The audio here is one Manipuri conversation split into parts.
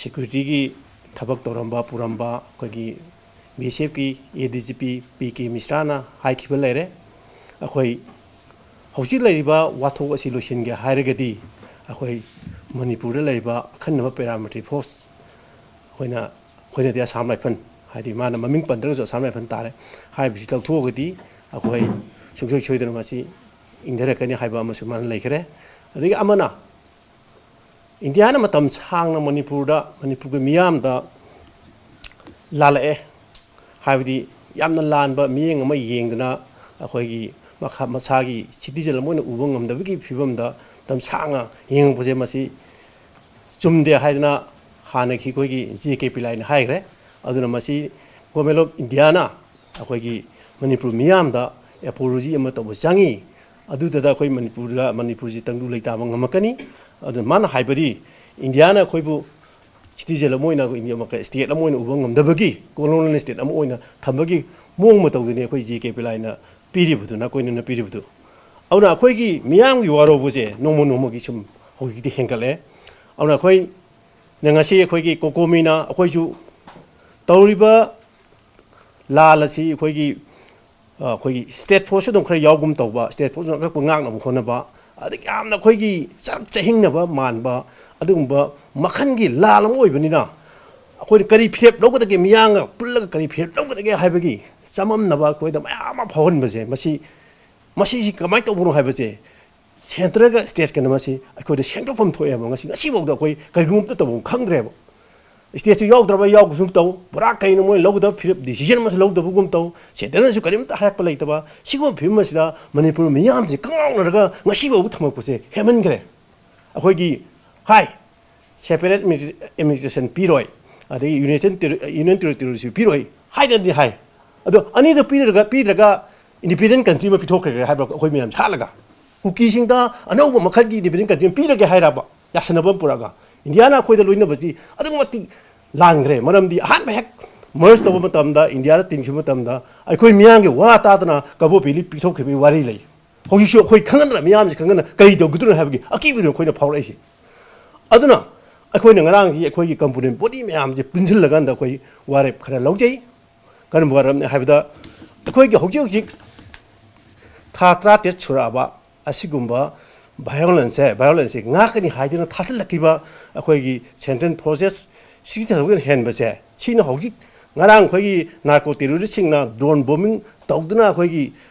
ꯁꯦꯀ꯭ꯌꯨꯔꯤꯇꯤꯒꯤ ꯊꯕꯛ ꯇꯧꯔꯝꯕ ꯄꯨꯔꯝꯕ ꯑꯩꯈꯣꯏꯒꯤ BSFꯀꯤ ADGP PK ꯃꯤꯁ꯭ꯔꯥꯅ ꯍꯥꯏꯈꯤꯕ ꯂꯩꯔꯦ ꯑꯩꯈꯣꯏ ꯍꯧꯖꯤꯛ ꯂꯩꯔꯤꯕ ꯋꯥꯊꯣꯛ ꯑꯁꯤ ꯂꯣꯏꯁꯤꯟꯒꯦ ꯍꯥꯏꯔꯒꯗꯤ ꯑꯩꯈꯣꯏ ꯃꯅꯤꯄꯨꯔꯗ ꯂꯩꯔꯤꯕ ꯑꯈꯟꯅꯕ ꯄꯦꯔꯥꯃꯤꯂꯤꯇꯔꯤ ꯐꯣꯔꯁ ꯑꯩꯈꯣꯏꯅꯗꯤ ꯑꯁꯥꯝ ꯔꯥꯏꯐꯜ ꯍꯥꯏꯗꯤ ꯃꯥꯅ ꯃꯃꯤꯡ ꯄꯟꯗ꯭ꯔꯒꯁꯨ ꯑꯁꯥꯝ ꯔꯥꯏꯐꯜ ꯇꯥꯔꯦ ꯍꯥꯏꯕꯁꯤ ꯂꯧꯊꯣꯛꯑꯒꯗꯤ ꯑꯩꯈꯣꯏ ꯁꯨꯡꯁꯣꯏ ꯁꯣꯏꯗꯅ ꯃꯁꯤ ꯏꯪꯊꯔꯛꯀꯅꯤ ꯍꯥꯏꯕ ꯑꯃꯁꯨ ꯃꯥꯅ ꯂꯩꯈ꯭ꯔꯦ ꯑꯗꯒꯤ ꯑꯃꯅ ꯏꯟꯗꯤꯌꯥꯅ ꯃꯇꯝ ꯁꯥꯡꯅ ꯃꯅꯤꯄꯨꯔꯒꯤ ꯃꯤꯌꯥꯝꯗ ꯂꯥꯜꯂꯛꯑꯦ ꯍꯥꯏꯕꯗꯤ ꯌꯥꯝꯅ ꯂꯥꯟꯕ ꯃꯤꯠꯌꯦꯡ ꯑꯃ ꯌꯦꯡꯗꯅ ꯑꯩꯈꯣꯏꯒꯤ ꯃꯁꯥꯒꯤ ꯁꯤꯇꯤꯖꯦꯟ ꯑꯃ ꯑꯣꯏꯅ ꯎꯕ ꯉꯝꯗꯕꯒꯤ ꯐꯤꯕꯝꯗ ꯃꯇꯝ ꯁꯥꯡꯅ ꯌꯦꯡꯉꯛꯄꯁꯦ ꯃꯁꯤ ꯆꯨꯝꯗꯦ ꯍꯥꯏꯗꯅ ꯍꯥꯟꯅꯒꯤ ꯑꯩꯈꯣꯏꯒꯤ JK ꯄꯤꯂꯥꯏꯅ ꯍꯥꯏꯈ꯭ꯔꯦ ꯑꯗꯨꯅ ꯃꯁꯤ ꯒꯣꯚꯔꯟꯃꯦꯟꯠ ꯑꯣꯐ ꯏꯟꯗꯤꯌꯥꯅ ꯑꯩꯈꯣꯏꯒꯤ ꯃꯅꯤꯄꯨꯔ ꯃꯤꯌꯥꯝꯗ ꯑꯦꯄꯣꯂꯣꯖꯤ ꯑꯃ ꯇꯧꯕ ꯆꯪꯉꯤ ꯑꯗꯨꯗ ꯑꯩꯈꯣꯏ ꯃꯅꯤꯄꯨꯔꯁꯤ ꯇꯪꯗꯨ ꯂꯩꯇꯥꯕ ꯉꯝꯃꯛꯀꯅꯤ ꯑꯗꯨꯅ ꯃꯥꯅ ꯍꯥꯏꯕꯗꯤ ꯏꯟꯗꯤꯌꯥꯅ ꯑꯩꯈꯣꯏꯕꯨ ꯁꯤꯇꯤꯖꯦꯟ ꯑꯃ ꯑꯣꯏꯅ ꯁ꯭ꯇꯦꯠ ꯑꯃ ꯑꯣꯏꯅ ꯎꯕ ꯉꯝꯗꯕꯒꯤ ꯀꯣꯂꯣꯅꯤꯌꯦꯜ ꯁ꯭ꯇꯦꯠ ꯑꯃ ꯑꯣꯏꯅ ꯊꯝꯕꯒꯤ ꯃꯑꯣꯡ ꯃꯇꯧꯗꯨꯅꯤ ꯑꯩꯈꯣꯏ JK ꯄꯤꯂꯥꯏꯅ ꯄꯤꯔꯤꯕꯗꯨ ꯅꯀꯣꯏꯅꯅ ꯄꯤꯔꯤꯕꯗꯨ ꯑꯗꯨꯅ ꯑꯩꯈꯣꯏꯒꯤ ꯃꯤꯌꯥꯝꯒꯤ ꯋꯥꯔꯧꯕꯁꯦ ꯅꯣꯡꯃ ꯅꯣꯡꯃꯒꯤ ꯁꯨꯝ ꯍꯧꯖꯤꯛꯇꯤ ꯍꯦꯟꯒꯠꯂꯛꯑꯦ ꯑꯗꯨꯅ ꯑꯩꯈꯣꯏꯅ ꯉꯁꯤ ꯑꯩꯈꯣꯏꯒꯤ ꯀꯣꯀꯣꯃꯤꯅ ꯑꯩꯈꯣꯏꯁꯨ ꯇꯧꯔꯤꯕ ꯂꯥꯜ ꯑꯁꯤ ꯑꯩꯈꯣꯏꯒꯤ ꯁ꯭ꯇꯦꯠ ꯐꯣꯔꯁꯁꯨ ꯑꯗꯨꯝ ꯈꯔ ꯌꯥꯎꯒꯨꯝ ꯇꯧꯕ ꯁ꯭ꯇꯦꯠ ꯐꯣꯔꯁꯅ ꯑꯉꯛꯄ ꯉꯥꯛꯅꯕ ꯍꯣꯠꯅꯕ ꯑꯗꯒꯤ ꯌꯥꯝꯅ ꯑꯩꯈꯣꯏꯒꯤ ꯆꯍꯤꯡꯅꯕ ꯃꯥꯟꯕ ꯑꯗꯨꯒꯨꯝꯕ ꯃꯈꯜꯒꯤ ꯂꯥꯜ ꯑꯃ ꯑꯣꯏꯕꯅꯤꯅ ꯑꯩꯈꯣꯏꯅ ꯀꯔꯤ ꯐꯤꯔꯦꯞ ꯂꯧꯒꯗꯒꯦ ꯃꯤꯌꯥꯝꯒ ꯄꯨꯜꯂꯒ ꯀꯔꯤ ꯐꯤꯔꯦꯞ ꯂꯧꯒꯗꯒꯦ ꯍꯥꯏꯕꯒꯤ ꯆꯃꯝꯅꯕ ꯑꯩꯈꯣꯏꯗ ꯃꯌꯥꯝ ꯑꯃ ꯐꯥꯎꯍꯟꯕꯁꯦ ꯃꯁꯤꯁꯤ ꯀꯃꯥꯏꯅ ꯇꯧꯕꯅꯣ ꯍꯥꯏꯕꯁꯦ ꯁꯦꯟꯇꯔꯒ ꯁ꯭ꯇꯦꯠꯀꯅ ꯃꯁꯤ ꯑꯩꯈꯣꯏꯗ ꯁꯦꯝꯗꯣꯛꯐꯝ ꯊꯣꯛꯑꯦꯕ ꯉꯁꯤꯐꯥꯎꯗ ꯑꯩꯈꯣꯏ ꯀꯔꯤꯒꯨꯝꯕ ꯇꯧꯐꯝ ꯈꯪꯗ꯭ꯔꯦꯕ ꯁ꯭ꯇꯦꯠꯁꯨ ꯌꯥꯎꯗ꯭ꯔꯕ ꯌꯥꯎꯕꯁꯨ ꯇꯧ ꯄꯨꯔꯥ ꯀꯩꯅꯣ ꯃꯣꯏ ꯂꯧꯒꯗꯕ ꯐꯤꯔꯦꯞ ꯗꯤꯁꯤꯖꯟ ꯑꯃꯁꯨ ꯂꯧꯗꯕꯒꯨꯝ ꯇꯧ ꯁꯦꯟꯇꯔꯅꯁꯨ ꯀꯔꯤꯝꯇ ꯍꯥꯏꯔꯛꯄ ꯂꯩꯇꯕ ꯁꯤꯒꯨꯝꯕ ꯐꯤꯕꯝ ꯑꯁꯤꯗ ꯃꯅꯤꯄꯨꯔ ꯃꯤꯌꯥꯝꯁꯦ ꯀꯪꯉꯥꯎꯅꯔꯒ ꯉꯁꯤꯐꯥꯎꯕ ꯊꯝꯃꯛꯄꯁꯦ ꯍꯦꯟꯃꯟꯈ꯭ꯔꯦ ꯑꯩꯈꯣꯏꯒꯤ ꯍꯥꯏ ꯁꯦꯄꯔꯦꯠ ꯑꯦꯗꯃꯤꯅꯤꯁꯇ꯭ꯔꯦꯁꯟ ꯄꯤꯔꯣꯏ ꯑꯗꯒꯤ ꯌꯨꯅꯤꯌꯟ ꯇꯦꯔꯤꯇꯣꯔꯤꯁꯨ ꯄꯤꯔꯣꯏ ꯍꯥꯏꯗꯅꯗꯤ ꯍꯥꯏ ꯑꯗꯣ ꯑꯅꯤꯗꯣ ꯄꯤꯗ꯭ꯔꯒ ꯏꯟꯗꯤꯄꯦꯟꯗꯦꯟ ꯀꯟꯇ꯭ꯔꯤ ꯑꯃ ꯄꯤꯊꯣꯛꯈ꯭ꯔꯦ ꯍꯥꯏꯕ ꯑꯩꯈꯣꯏ ꯃꯌꯥꯝ ꯁꯥꯠꯂꯒ ꯀꯨꯀꯤꯁꯤꯡꯗ ꯑꯅꯧꯕ ꯃꯈꯜꯒꯤ ꯏꯟꯗꯤꯄꯦꯟꯗꯦꯟ ꯀꯟꯇ꯭ꯔꯤ ꯑꯃ ꯄꯤꯔꯒꯦ ꯍꯥꯏꯔꯕ ꯌꯥꯁꯟꯅꯕ ꯑꯃ ꯄꯨꯔꯛꯑꯒ ꯏꯟꯗꯤꯌꯥꯅ ꯑꯩꯈꯣꯏꯗ ꯂꯣꯏꯅꯕꯁꯤ ꯑꯗꯨꯛꯀꯤ ꯃꯇꯤꯛ ꯂꯥꯟꯈ꯭ꯔꯦ ꯃꯔꯝꯗꯤ ꯑꯍꯥꯟꯕ ꯍꯦꯛ ꯃꯔꯁ ꯇꯧꯕ ꯃꯇꯝꯗ ꯏꯟꯗꯤꯌꯥꯗ ꯇꯤꯟꯈꯤꯕ ꯃꯇꯝꯗ ꯑꯩꯈꯣꯏ ꯃꯤꯌꯥꯝꯒꯤ ꯋꯥ ꯇꯥꯗꯅ ꯀꯕꯣ ꯚꯦꯂꯤ ꯄꯤꯊꯣꯛꯈꯤꯕꯒꯤ ꯋꯥꯔꯤ ꯂꯩ ꯍꯧꯖꯤꯛꯁꯨ ꯑꯩꯈꯣꯏ ꯈꯪꯍꯟꯗꯅ ꯃꯤꯌꯥꯝꯁꯤ ꯈꯪꯍꯟꯅ ꯀꯔꯤ ꯇꯧꯒꯗꯣꯏꯅꯣ ꯍꯥꯏꯕꯒꯤ ꯑꯀꯤꯕꯗꯨ ꯑꯩꯈꯣꯏꯅ ꯐꯥꯎꯔꯛꯏꯁꯤ ꯑꯗꯨꯅ ꯑꯩꯈꯣꯏꯅ ꯉꯔꯥꯡꯁꯤ ꯑꯩꯈꯣꯏꯒꯤ ꯀꯝꯄꯣꯅꯦꯟ ꯕꯣꯗꯤ ꯃꯌꯥꯝꯁꯦ ꯄꯨꯟꯁꯤꯜꯂꯀꯥꯟꯗ ꯑꯩꯈꯣꯏ ꯋꯥꯔꯦꯞ ꯈꯔ ꯂꯧꯖꯩ ꯀꯔꯝꯕ ꯋꯥꯔꯦꯞꯅꯤ ꯍꯥꯏꯕꯗ ꯑꯩꯈꯣꯏꯒꯤ ꯍꯧꯖꯤꯛ ꯊꯥ 18 ꯁꯨꯔꯛꯑꯕ ꯑꯁꯤꯒꯨꯝꯕ ꯚꯥꯏꯑꯣꯂꯦꯟꯁꯁꯦ ꯉꯥꯛꯀꯅꯤ ꯍꯥꯏꯗꯨꯅ ꯊꯥꯖꯤꯜꯂꯛꯈꯤꯕ ꯑꯩꯈꯣꯏꯒꯤ ꯁꯦꯟꯇ꯭ꯔꯦꯜ ꯐꯣꯔꯁꯦꯁ ꯁꯤꯒꯤ ꯊꯕꯛꯅ ꯍꯦꯟꯕꯁꯦ ꯁꯤꯅ ꯍꯧꯖꯤꯛ ꯉꯔꯥꯡ ꯑꯩꯈꯣꯏꯒꯤ ꯅꯥꯔꯀꯣ ꯇꯦꯔꯣꯔꯤꯁꯁꯤꯡꯅ ꯗ꯭ꯔꯣꯟ ꯕꯣꯝꯕꯤꯡ ꯇꯧꯗꯨꯅ ꯑꯩꯈꯣꯏꯒꯤ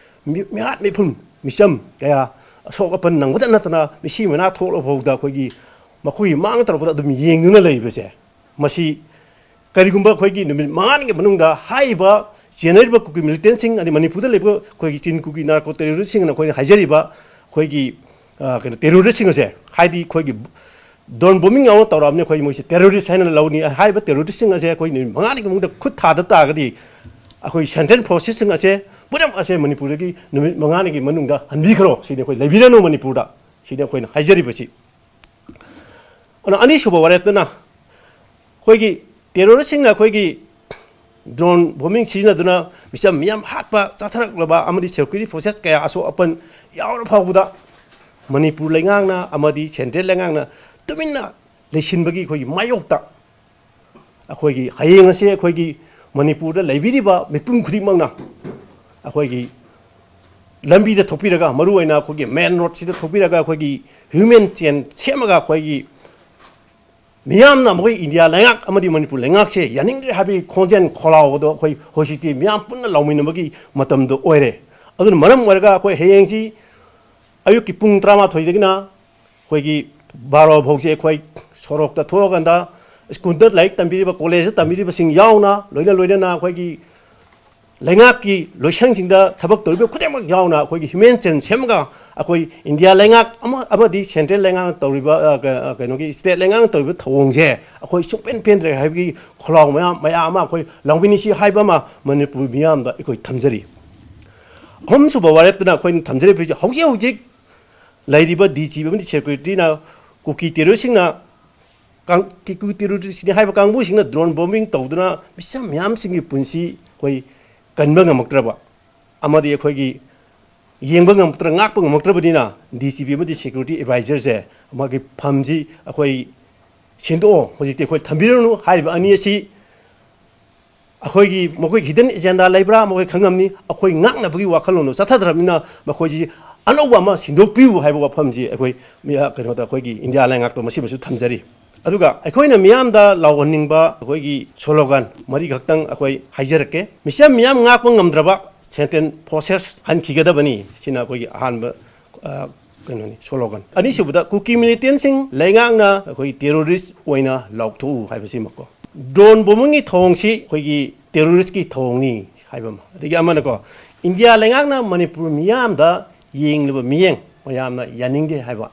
ꯃꯤꯍꯥꯠ ꯃꯤꯄꯨꯟ ꯃꯤꯆꯝ ꯀꯌꯥ ꯑꯁꯣꯛ ꯑꯄꯟ ꯅꯪꯕꯇ ꯅꯠꯇꯅ ꯃꯤꯁꯤ ꯃꯅꯥ ꯊꯣꯛꯂꯐꯥꯎꯗ ꯑꯩꯈꯣꯏꯒꯤ ꯃꯈꯣꯏꯒꯤ ꯃꯥꯡ ꯇꯧꯔꯛꯄꯗ ꯑꯗꯨꯝ ꯌꯦꯡꯗꯨꯅ ꯂꯩꯕꯁꯦ ꯃꯁꯤ ꯀꯔꯤꯒꯨꯝꯕ ꯑꯩꯈꯣꯏꯒꯤ ꯅꯨꯃꯤꯠ 5ꯒꯤ ꯃꯅꯨꯡꯗ ꯍꯥꯏꯔꯤꯕ ꯆꯦꯟꯅꯔꯤꯕ ꯀꯨꯀꯤ ꯃꯤꯂꯤꯇꯦꯟꯁꯤꯡ ꯑꯗꯩ ꯃꯅꯤꯄꯨꯔꯗ ꯂꯩꯕ ꯑꯩꯈꯣꯏꯒꯤ ꯆꯤꯟ ꯀꯨꯀꯤ ꯅꯥꯔꯀꯣ ꯇꯦꯔꯣꯔꯤꯁꯁꯤꯡꯅ ꯑꯩꯈꯣꯏꯅ ꯍꯥꯏꯖꯔꯤꯕ ꯑꯩꯈꯣꯏꯒꯤ ꯇꯦꯔꯣꯔꯤꯁꯁꯤꯡ ꯑꯁꯦ ꯍꯥꯏꯗꯤ ꯑꯩꯈꯣꯏꯒꯤ ꯗ꯭ꯔꯣꯟ ꯕꯣꯝꯕꯤꯡ ꯌꯥꯎꯅ ꯇꯧꯔꯛꯑꯕꯅꯤ ꯑꯩꯈꯣꯏ ꯃꯣꯏꯁꯦ ꯇꯦꯔꯣꯔꯤꯁ ꯍꯥꯏꯅ ꯂꯧꯅꯤ ꯍꯥꯏꯔꯤꯕ ꯇꯦꯔꯣꯔꯤꯁꯁꯤꯡ ꯑꯁꯦ ꯑꯩꯈꯣꯏ ꯅꯨꯃꯤꯠ 5ꯒꯤ ꯃꯅꯨꯡꯗ ꯈꯨꯠ ꯊꯥꯗ ꯇꯥꯔꯒꯗꯤ ꯑꯩꯈꯣꯏ ꯁꯦꯟꯇ꯭ꯔꯦꯜ ꯐꯣꯔꯁꯦꯁꯁꯤꯡ ꯑꯁꯦ ꯄꯨꯝꯅꯃꯛ ꯑꯁꯦ ꯃꯅꯤꯄꯨꯔꯗꯒꯤ ꯅꯨꯃꯤꯠ 5ꯒꯤ ꯃꯅꯨꯡꯗ ꯍꯟꯕꯤꯈ꯭ꯔꯣ ꯁꯤꯅꯤ ꯑꯩꯈꯣꯏ ꯂꯩꯕꯤꯔꯅꯨ ꯃꯅꯤꯄꯨꯔꯗ ꯁꯤꯅꯤ ꯑꯩꯈꯣꯏꯅ ꯍꯥꯏꯖꯔꯤꯕꯁꯤ ꯑꯗꯨꯅ ꯑꯅꯤꯁꯨꯕ ꯋꯥꯔꯦꯞꯇꯨꯅ ꯑꯩꯈꯣꯏꯒꯤ ꯇꯦꯔꯣꯔꯤꯁꯁꯤꯡꯅ ꯑꯩꯈꯣꯏꯒꯤ ꯗ꯭ꯔꯣꯟ ꯕꯣꯝꯕꯤꯡ ꯁꯤꯖꯤꯟꯅꯗꯨꯅ ꯃꯤꯆꯝ ꯃꯤꯌꯥꯝ ꯍꯥꯠꯄ ꯆꯥꯊꯔꯛꯂꯕ ꯑꯃꯗꯤ ꯁꯦꯀ꯭ꯌꯨꯔꯤꯇꯤ ꯐꯣꯔꯁꯦꯁ ꯀꯌꯥ ꯑꯁꯣꯛ ꯑꯄꯟ ꯌꯥꯎꯔ ꯐꯥꯎꯕꯗ ꯃꯅꯤꯄꯨꯔ ꯂꯩꯉꯥꯛꯅ ꯑꯃꯗꯤ ꯁꯦꯟꯇ꯭ꯔꯦꯜ ꯂꯩꯉꯥꯛꯅ ꯇꯨꯃꯤꯟꯅ ꯂꯩꯁꯤꯟꯕꯒꯤ ꯑꯩꯈꯣꯏꯒꯤ ꯃꯥꯌꯣꯛꯇ ꯑꯩꯈꯣꯏꯒꯤ ꯍꯌꯦꯡ ꯑꯁꯤ ꯑꯩꯈꯣꯏꯒꯤ ꯃꯅꯤꯄꯨꯔꯗ ꯂꯩꯕꯤꯔꯤꯕ ꯃꯤꯄꯨꯝ ꯈꯨꯗꯤꯡꯃꯛꯅ ꯑꯩꯈꯣꯏꯒꯤ ꯂꯝꯕꯤꯗ ꯊꯣꯛꯄꯤꯔꯒ ꯃꯔꯨꯑꯣꯏꯅ ꯑꯩꯈꯣꯏꯒꯤ ꯃꯦꯟ ꯔꯣꯗꯁꯤꯗ ꯊꯣꯛꯄꯤꯔꯒ ꯑꯩꯈꯣꯏꯒꯤ ꯍ꯭ꯌꯨꯃꯦꯟ ꯆꯦꯟ ꯁꯦꯝꯃꯒ ꯑꯩꯈꯣꯏꯒꯤ ꯃꯤꯌꯥꯝꯅ ꯃꯈꯣꯏ ꯏꯟꯗꯤꯌꯥ ꯂꯩꯉꯥꯛ ꯑꯃꯗꯤ ꯃꯅꯤꯄꯨꯔ ꯂꯩꯉꯥꯛꯁꯦ ꯌꯥꯅꯤꯡꯗ꯭ꯔꯦ ꯍꯥꯏꯕꯒꯤ ꯈꯣꯟꯖꯦꯜ ꯈꯣꯜꯂꯥꯎꯕꯗꯣ ꯑꯩꯈꯣꯏ ꯍꯧꯖꯤꯛꯇꯤ ꯃꯤꯌꯥꯝ ꯄꯨꯟꯅ ꯂꯥꯎꯃꯤꯟꯅꯕꯒꯤ ꯃꯇꯝꯗꯣ ꯑꯣꯏꯔꯦ ꯑꯗꯨꯅ ꯃꯔꯝ ꯑꯣꯏꯔꯒ ꯑꯩꯈꯣꯏ ꯍꯌꯦꯡꯁꯤ ꯑꯌꯨꯛꯀꯤ ꯄꯨꯡ 12ꯗꯒꯤꯅ ꯑꯩꯈꯣꯏꯒꯤ 12 ꯐꯥꯎꯁꯦ ꯑꯩꯈꯣꯏ ꯁꯣꯔꯣꯛꯇ ꯊꯣꯛꯑꯀꯥꯟꯗ ꯁ꯭ꯀꯨꯜꯗ ꯂꯥꯏꯔꯤꯛ ꯇꯝꯕꯤꯔꯤꯕ ꯀꯣꯂꯦꯖꯇ ꯇꯝꯕꯤꯔꯤꯕꯁꯤꯡ ꯌꯥꯎꯅ ꯂꯣꯏꯅꯅ ꯑꯩꯈꯣꯏꯒꯤ ꯂꯩꯉꯥꯛꯀꯤ ꯂꯣꯏꯁꯪꯁꯤꯡꯗ ꯊꯕꯛ ꯇꯧꯔꯤꯕ ꯈꯨꯗꯤꯡꯃꯛ ꯌꯥꯎꯅ ꯑꯩꯈꯣꯏꯒꯤ ꯍ꯭ꯌꯨꯃꯦꯟ ꯆꯦꯟ ꯁꯦꯝꯃꯒ ꯑꯩꯈꯣꯏ ꯏꯟꯗꯤꯌꯥ ꯂꯩꯉꯥꯛ ꯑꯃꯗꯤ ꯁꯦꯟꯇ꯭ꯔꯦꯜ ꯂꯩꯉꯥꯛꯅ ꯇꯧꯔꯤꯕ ꯀꯩꯅꯣꯒꯤ ꯁ꯭ꯇꯦꯠ ꯂꯩꯉꯥꯛꯅ ꯇꯧꯔꯤꯕ ꯊꯧꯑꯣꯡꯁꯦ ꯑꯩꯈꯣꯏ ꯁꯨꯡꯄꯦꯟ ꯄꯦꯟꯗ꯭ꯔꯦ ꯍꯥꯏꯕꯒꯤ ꯈꯣꯜꯂꯥꯎ ꯃꯌꯥꯝ ꯑꯃ ꯑꯩꯈꯣꯏ ꯂꯥꯎꯃꯤꯟꯅꯁꯤ ꯍꯥꯏꯕ ꯑꯃ ꯃꯅꯤꯄꯨꯔ ꯃꯤꯌꯥꯝꯗ ꯑꯩꯈꯣꯏ ꯊꯝꯖꯔꯤ ꯑꯍꯨꯝꯁꯨꯕ ꯋꯥꯔꯦꯞꯇꯨꯅ ꯑꯩꯈꯣꯏꯅ ꯊꯝꯖꯔꯤꯕꯁꯤ ꯍꯧꯖꯤꯛ ꯂꯩꯔꯤꯕ DG ꯑꯃꯗꯤ ꯁꯦꯀ꯭ꯌꯨꯔꯤꯇꯤꯅ ꯀꯨꯀꯤ ꯇꯦꯔꯣꯔꯤꯁꯁꯤꯡꯅ ꯀꯨꯀꯤ ꯇꯦꯔꯣꯔꯤꯁꯅꯤ ꯍꯥꯏꯕ ꯀꯥꯡꯕꯨꯁꯤꯡꯅ ꯗ꯭ꯔꯣꯟ ꯕꯣꯝꯕꯤꯡ ꯇꯧꯗꯨꯅ ꯃꯤꯆꯝ ꯃꯌꯥꯝꯁꯤꯡꯒꯤ ꯄꯨꯟꯁꯤ ꯑꯩꯈꯣই ꯀꯟꯕ ꯉꯝꯃꯛꯇ꯭ꯔꯕ ꯑꯃꯗꯤ ꯑꯩꯈꯣꯏꯒꯤ ꯌꯦꯡꯕ ꯉꯝꯃꯛꯇ꯭ꯔ ꯉꯥꯛꯄ ꯉꯝꯃꯛꯇ꯭ꯔꯕꯅꯤꯅ DGP ꯑꯃꯗꯤ ꯁꯦꯀ꯭ꯌꯨꯔꯤꯇꯤ ꯑꯦꯗꯚꯥꯏꯖꯔꯁꯦ ꯃꯥꯒꯤ ꯐꯝꯁꯤ ꯑꯩꯈꯣꯏ ꯁꯦꯡꯗꯣꯛꯑꯣ ꯍꯧꯖꯤꯛꯇꯤ ꯑꯩꯈꯣꯏ ꯊꯝꯕꯤꯔꯅꯨ ꯍꯥꯏꯔꯤꯕ ꯑꯅꯤ ꯑꯁꯤ ꯑꯩꯈꯣꯏꯒꯤ ꯍꯤꯗꯟ ꯑꯦꯖꯦꯟꯗꯥ ꯂꯩꯕ꯭ꯔꯥ ꯃꯈꯣꯏ ꯈꯪꯉꯝꯅꯤ ꯑꯩꯈꯣꯏ ꯉꯥꯛꯅꯕꯒꯤ ꯋꯥꯈꯜꯂꯣꯟꯗꯣ ꯆꯠꯊꯗ꯭ꯔꯕꯅꯤꯅ ꯃꯈꯣꯏꯁꯤ ꯑꯅꯧꯕ ꯑꯃ ꯁꯤꯟꯗꯣꯛꯄꯤꯌꯨ ꯍꯥꯏꯕ ꯋꯥꯐꯝꯁꯤ ꯑꯩꯈꯣꯏ ꯀꯩꯅꯣꯗ ꯑꯩꯈꯣꯏꯒꯤ ꯏꯟꯗꯤꯌꯥ ꯂꯩꯉꯥꯛꯇ ꯃꯁꯤꯃꯁꯨ ꯊꯝꯖꯔꯤ ꯑꯗꯨꯒ ꯑꯩꯈꯣꯏꯅ ꯃꯤꯌꯥꯝꯗ ꯂꯥꯎꯍꯟꯅꯤꯡꯕ ꯑꯩꯈꯣꯏꯒꯤ ꯁꯣꯂꯣꯒꯥꯟ ꯃꯔꯤꯈꯛꯇꯪ ꯑꯩꯈꯣꯏ ꯍꯥꯏꯖꯔꯛꯀꯦ ꯃꯤꯆꯝ ꯃꯤꯌꯥꯝ ꯉꯥꯛꯄ ꯉꯝꯗ꯭ꯔꯕ ꯁꯦꯟꯇꯦꯟ ꯄ꯭ꯔꯣꯁꯦꯁ ꯍꯟꯈꯤꯒꯗꯕꯅꯤ ꯁꯤꯅ ꯑꯩꯈꯣꯏꯒꯤ ꯑꯍꯥꯟꯕ ꯀꯩꯅꯣꯅꯤ ꯁꯣꯂꯣꯒꯥꯟ ꯑꯅꯤꯁꯨꯕꯗ ꯀꯨꯀꯤ ꯃꯤꯂꯤꯇꯦꯟꯁꯤꯡ ꯂꯩꯉꯥꯛꯅ ꯑꯩꯈꯣꯏ ꯇꯦꯔꯣꯔꯤꯁ ꯑꯣꯏꯅ ꯂꯥꯎꯊꯣꯛꯎ ꯍꯥꯏꯕꯁꯤꯃꯀꯣ ꯗ꯭ꯔꯣꯟ ꯕꯣꯝꯕꯤꯡꯒꯤ ꯊꯧꯑꯣꯡꯁꯤ ꯑꯩꯈꯣꯏꯒꯤ ꯇꯦꯔꯣꯔꯤꯁꯀꯤ ꯊꯧꯑꯣꯡꯅꯤ ꯍꯥꯏꯕ ꯑꯃ ꯑꯗꯒꯤ ꯑꯃꯅꯀꯣ ꯏꯟꯗꯤꯌꯥ ꯂꯩꯉꯥꯛꯅ ꯃꯅꯤꯄꯨꯔ ꯃꯤꯌꯥꯝꯗ ꯌꯦꯡꯂꯤꯕ ꯃꯤꯠꯌꯦꯡ ꯃꯌꯥꯝꯅ ꯌꯥꯅꯤꯡꯗꯦ ꯍꯥꯏꯕ